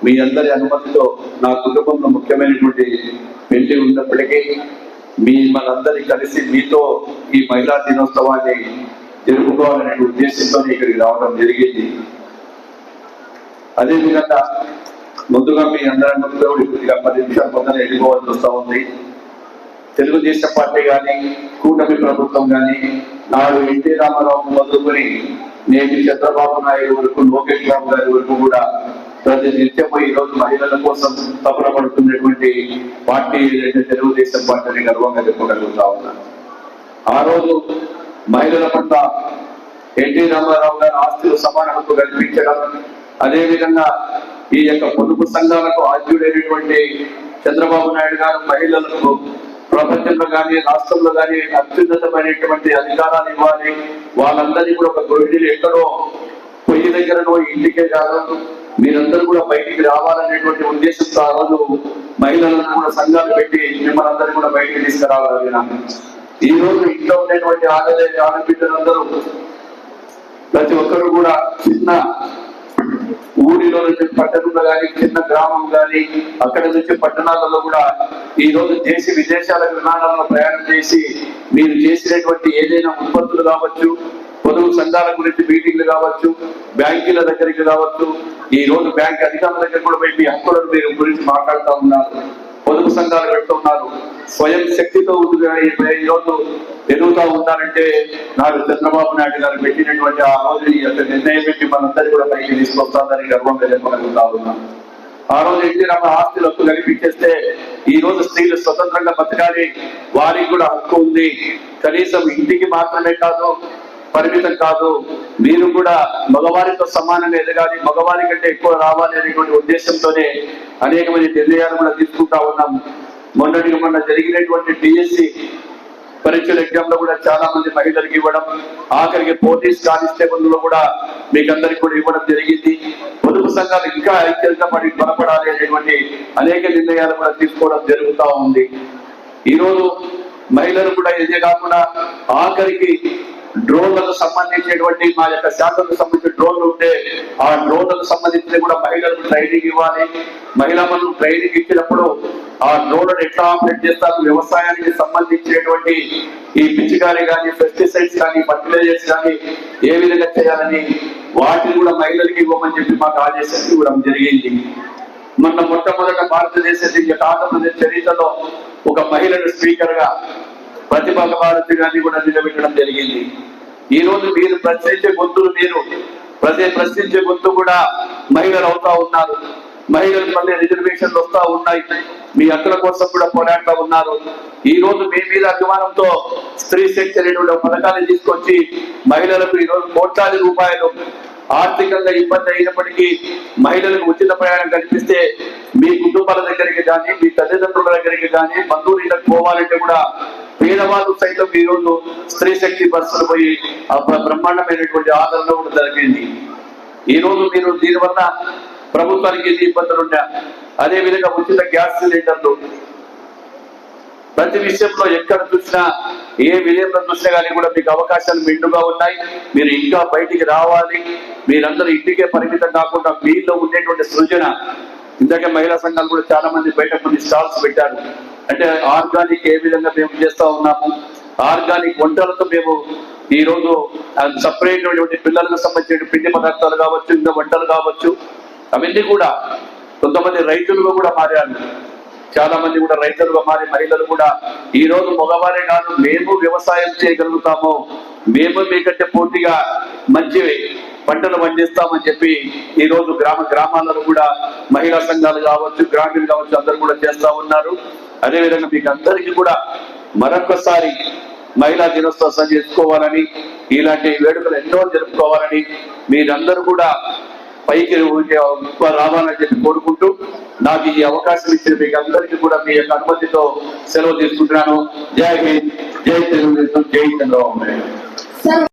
మీ అందరి అనుమతితో నా కుటుంబంలో ముఖ్యమైనటువంటి పెళ్లి ఉన్నప్పటికీ మనందరి కలిసి మీతో ఈ మహిళా దినోత్సవాన్ని జరుపుకోవాలనే ఉద్దేశంతో ఇక్కడికి రావడం జరిగింది. అదేవిధంగా ముందుగా మీ అందరి అనుమతితో కొద్దిగా 10 నిమిషాలు పొందని వెళ్ళిపోవాల్సి వస్తూ ఉంది. తెలుగుదేశం పార్టీ కానీ కూటమి ప్రభుత్వం కానీ నాడు ఎన్టీ రామారావు మొదలుకొని నేటి చంద్రబాబు నాయుడు వరకు లోకేష్ బాబు గారి వరకు కూడా ప్రతి నిత్యము ఈ రోజు మహిళల కోసం తపన పడుతున్నటువంటి పార్టీ ఏదైతే తెలుగుదేశం పార్టీని గర్వంగా చెప్పగలుగుతా ఉన్నాను. ఆ రోజు మహిళల పట్ల ఎన్టీ రామారావు గారు ఆస్తులు సమాన హక్కు కల్పించడం, అదేవిధంగా ఈ యొక్క పొదుపు సంఘాలకు ఆద్యుడైనటువంటి చంద్రబాబు నాయుడు గారు మహిళలకు ప్రపంచంలో కానీ రాష్ట్రంలో కానీ అత్యున్నతమైనటువంటి అధికారాలు ఇవ్వాలి, వాళ్ళందరినీ కూడా ఒక గృహిణులు ఎక్కడో పొయ్యి దగ్గరనో ఇంటికే కాదు మీరందరూ కూడా బయటికి రావాలనేటువంటి ఉద్దేశంతో ఆ రోజు మహిళలను కూడా సంఘాలు పెట్టి మిమ్మల్ని అందరినీ కూడా బయటికి తీసుకురావాలన్నారు. ఈ రోజు ఇంట్లో ఉండేటువంటి ఆడబిడ్డలందరూ ప్రతి ఒక్కరు కూడా చిన్న ఊరిలో నుంచి పట్టణంలో కానీ చిన్న గ్రామం కానీ అక్కడి నుంచి పట్టణాలలో కూడా ఈ రోజు దేశ విదేశాల విమానాల్లో ప్రయాణం చేసి మీరు చేసినటువంటి ఏదైనా ఉత్పత్తులు కావచ్చు, పొదుపు సంఘాల గురించి మీటింగ్లు కావచ్చు, బ్యాంకుల దగ్గరికి కావచ్చు, ఈ రోజు బ్యాంక్ అధికారుల దగ్గర కూడా పోయి మీ హక్కులను మీరు గురించి మాట్లాడుతూ ఉన్నారు, పొదుపు సంఘాలు పెడుతున్నారు, స్వయం శక్తితో ఈ రోజు ఎదుగుతూ ఉన్నారంటే నాడు చంద్రబాబు నాయుడు గారు పెట్టినటువంటి ఆ రోజు ఈ యొక్క నిర్ణయం పెట్టి మనందరూ కూడా పైకి తీసుకొస్తామని గర్వంగా చెప్పగలుగుతా ఉన్నాను. ఆ రోజు ఎన్టీ రామారావు ఆస్తులు హక్కు కల్పించేస్తే ఈ రోజు స్త్రీలు స్వతంత్రంగా బతకాలి, వారికి కూడా హక్కు ఉంది, కనీసం ఇంటికి మాత్రమే కాదు పరిమితం కాదు, మీరు కూడా మగవారితో సమానంగా ఎదగాలి, మగవారి కంటే ఎక్కువ రావాలి అనేటువంటి ఉద్దేశంతోనే అనేకమైన నిర్ణయాలు కూడా తీసుకుంటా ఉన్నాము. మొన్న జరిగినటువంటి డిఎస్సి పరీక్షల ఎగ్జామ్ లో కూడా చాలా మంది మహిళలకు ఇవ్వడం, ఆఖరికి పోలీస్ కానిస్టేబుల్ లో కూడా మీకందరికి కూడా ఇవ్వడం జరిగింది. పొదుపు సంఘాలు ఇంకా ఐక్యంగా బలపడాలి అనేటువంటి అనేక నిర్ణయాలు కూడా తీసుకోవడం జరుగుతూ ఉంది. ఈ రోజు మహిళలు కూడా ఇదే కాకుండా ఆఖరికి డ్రోన్లకు సంబంధించినటువంటి మా యొక్క శాఖకు సంబంధించిన డ్రోన్లు ఉంటే ఆ డ్రోన్లకు సంబంధించి కూడా మహిళలకు ట్రైనింగ్ ఇవ్వాలి. మహిళలకు ట్రైనింగ్ ఇచ్చినప్పుడు ఆ డ్రోన్లను ఎట్లా ఆపరేట్ చేస్తారు, వ్యవసాయానికి సంబంధించినటువంటి ఈ పిచికారీ కానీ పెస్టిసైడ్స్ కానీ ఫర్టిలైజర్స్ కానీ ఏ విధంగా చేయాలని వాటిని కూడా మహిళలకి ఇవ్వమని చెప్పి మాకు ఆదేశాలు ఇవ్వడం జరిగింది. మొట్టమొదట భారతదేశ ఆంధ్రప్రదేశ్ చరిత్రలో ఒక మహిళను స్పీకర్ గా ప్రతిభా భారతి గారిని కూడా నిలబెట్టడం జరిగింది. ఈ రోజు మీరు ప్రశ్నించే గొంతులు ప్రశ్నించే గొంతు కూడా మహిళలు అవుతా ఉన్నారు. మహిళలకు మళ్ళీ రిజర్వేషన్లు వస్తా ఉన్నాయి, మీ హక్కుల కోసం కూడా పోరాడుతూ ఉన్నారు. ఈ రోజు మీ మీద అభిమానంతో స్త్రీ శక్తి అనేటువంటి పథకాన్ని తీసుకొచ్చి మహిళలకు ఈ రోజు కోట్లాది రూపాయలు ఆర్థికంగా ఇబ్బంది అయినప్పటికీ మహిళలకు ఉచిత ప్రయాణం కల్పిస్తే మీ కుటుంబాల దగ్గరికి కానీ మీ తల్లిదండ్రుల దగ్గరికి కానీ బంధువులకు పోవాలంటే కూడా పేదవాళ్ళు సైతం ఈ రోజు స్త్రీ శక్తి బస్సులు పోయి బ్రహ్మాండమైనటువంటి ఆదరణ కూడా జరిగింది. ఈ రోజు మీరు దీనివల్ల ప్రభుత్వానికి ఎన్ని ఇబ్బందులు ఉన్నాయి. అదే విధంగా ఉచిత గ్యాస్ సిలిండర్లు ప్రతి విషయంలో ఎక్కడ చూసినా ఏ విధంగా చూసినా కానీ కూడా మీకు అవకాశాలు మెండుగా ఉన్నాయి. మీరు ఇంకా బయటికి రావాలి, మీరందరూ ఇంటికే పరిమితం కాకుండా మీలో ఉండేటువంటి సృజన. ఇందాక మహిళా సంఘాలు కూడా చాలా మంది బయట కొన్ని స్టాల్స్ పెట్టారు. అంటే ఆర్గానిక్ ఏ విధంగా మేము చేస్తా ఉన్నాము, ఆర్గానిక్ వంటలతో మేము ఈ రోజు సపరేట్ పిల్లలకు సంబంధించిన పిండి పదార్థాలు కావచ్చు, ఇంకా వంటలు కావచ్చు, అవన్నీ కూడా కొంతమంది రైతులుగా కూడా మారారు. చాలా మంది కూడా రైతులుగా మారి మహిళలు కూడా ఈ రోజు మగవారే కాదు మేము వ్యవసాయం చేయగలుగుతాము, మేము మీకంటే పూర్తిగా మంచి పంటలు పండిస్తామని చెప్పి ఈ రోజు గ్రామాలలో కూడా మహిళా సంఘాలు కావచ్చు, గ్రామీణ కావచ్చు, అందరూ కూడా చేస్తా ఉన్నారు. అదేవిధంగా మీకు అందరికీ కూడా మరొకసారి మహిళా దినోత్సవం చేసుకోవాలని, ఇలాంటి వేడుకలు ఎన్నో జరుపుకోవాలని, మీరందరూ కూడా పైకి రావాలని చెప్పి కోరుకుంటూ నాకు ఈ అవకాశం ఇచ్చిన మీకు అందరికీ కూడా మీ యొక్క అనుమతితో సెలవు తీసుకుంటున్నాను. జై హింద్, జై తెలుగుదేశం, జై చంద్రబాబు నాయుడు.